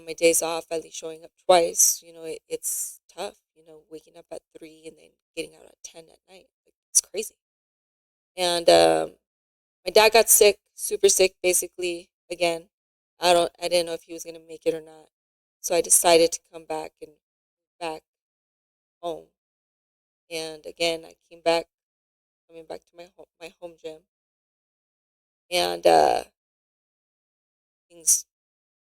my days off, at least showing up twice. It's tough. Waking up at 3 and then getting out at 10 at night. Like, it's crazy. And my dad got sick, super sick, basically. Again, I didn't know if he was gonna make it or not. So I decided to come back and back home. And again, I came back, coming back to my home gym, and things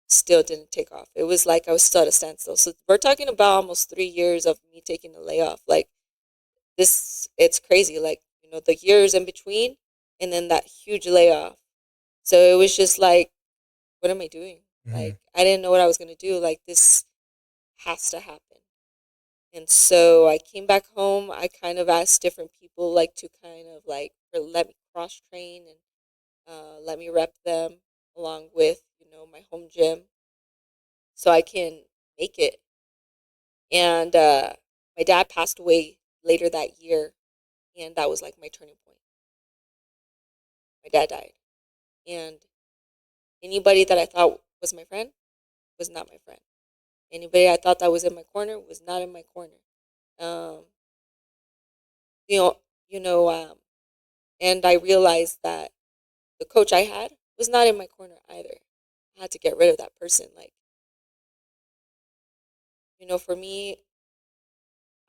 still didn't take off. It was like I was still at a standstill. So we're talking about almost 3 years of me taking a layoff. Like, this, it's crazy. Like, the years in between, and then that huge layoff. So it was just like, what am I doing? Hmm. Like, I didn't know what I was gonna do. Like, this has to happen. And so I came back home. I kind of asked different people, like, to kind of like let me cross train and let me rep them along with my home gym, so I can make it. And my dad passed away later that year, and that was like my turning point. My dad died, and anybody that I thought was my friend was not my friend. Anybody I thought that was in my corner was not in my corner. Um, you know, you know, and I realized that the coach I had was not in my corner either. I had to get rid of that person. Like, for me,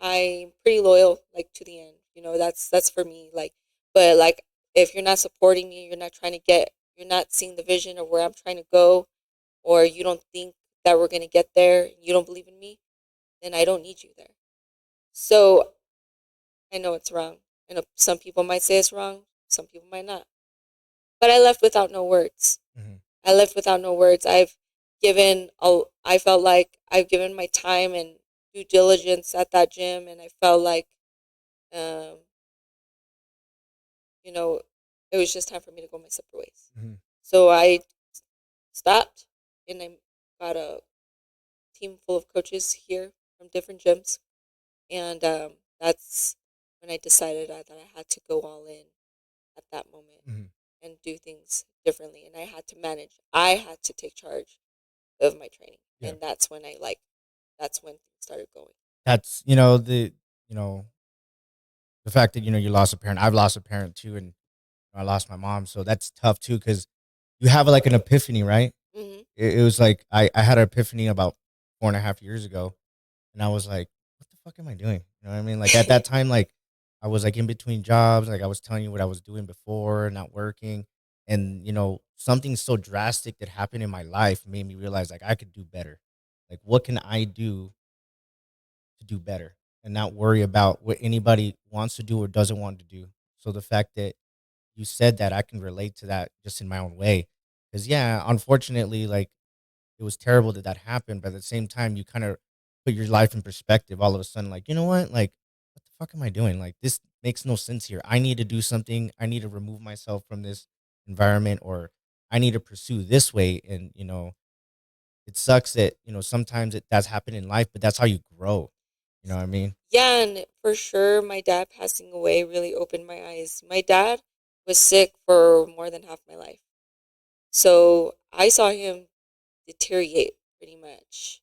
I'm pretty loyal, like, to the end. That's for me. Like, but like, if you're not supporting me, you're not seeing the vision of where I'm trying to go, or you don't think that we're gonna get there, you don't believe in me, then I don't need you there. So I know it's wrong. I know some people might say it's wrong, some people might not. But I left without no words. Hmm. I left without no words. I felt like I've given my time and due diligence at that gym, and I felt like, um, you know, it was just time for me to go my separate ways. Hmm. So I stopped, and I got a team full of coaches here from different gyms, and that's when I decided that I had to go all in at that moment Hmm. and do things differently, and I had to manage. I had to take charge of my training, Yeah. and that's when things started going. That's you know the fact that you lost a parent. I've lost a parent too, and I lost my mom, so that's tough too because you have like an epiphany, right? Hmm. It was like I had an epiphany about 4.5 years ago, and I was like, what the fuck am I doing? You know what I mean? Like at that time, like I was like in between jobs, like I was telling you what I was doing before, not working, and something so drastic that happened in my life made me realize like I could do better. Like what can I do to do better and not worry about what anybody wants to do or doesn't want to do. So the fact that you said that, I can relate to that just in my own way. Because yeah, unfortunately, like it was terrible that that happened, but at the same time, you kind of put your life in perspective. All of a sudden, like what the fuck am I doing? Like this makes no sense here. I need to do something. I need to remove myself from this environment, or I need to pursue this way. And it sucks that sometimes it does happen in life, but that's how you grow. You know what I mean? Yeah, and for sure, my dad passing away really opened my eyes. My dad was sick for more than half my life, so I saw him deteriorate pretty much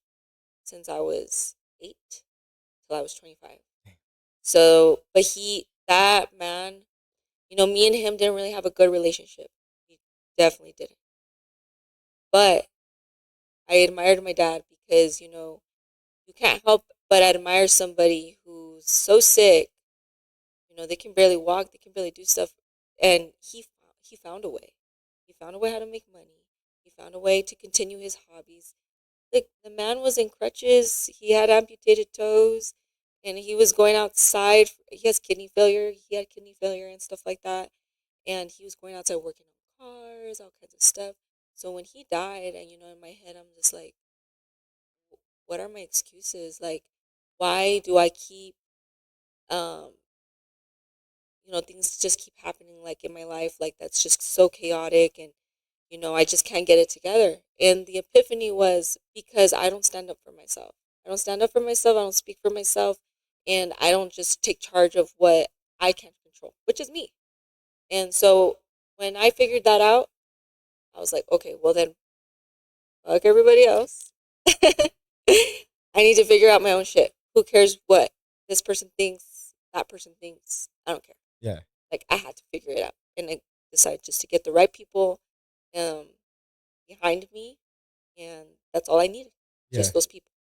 since I was 8 till I was 25. So, but that man, me and him didn't really have a good relationship. He definitely didn't. But I admired my dad because, you can't help but admire somebody who's so sick. They can barely walk, they can barely do stuff, and he found a way. He found a way how to make money. He found a way to continue his hobbies. Like, the man was in crutches. He had amputated toes, and he was going outside. He has kidney failure. He had kidney failure and stuff like that, and he was going outside working on cars, all kinds of stuff. So when he died, and in my head, I'm just like, what are my excuses? Like, why do I keep um things just keep happening, like, in my life, like, that's just so chaotic, and I just can't get it together. And the epiphany was because I don't stand up for myself. I don't stand up for myself. I don't speak for myself, and I don't just take charge of what I can't control, which is me. And so when I figured that out, I was like, okay, well then, fuck everybody else. I need to figure out my own shit. Who cares what this person thinks, that person thinks? I don't care. Yeah. Like I had to figure it out, and I decided just to get the right people um, behind me, and that's all I needed. Yeah. Just those people.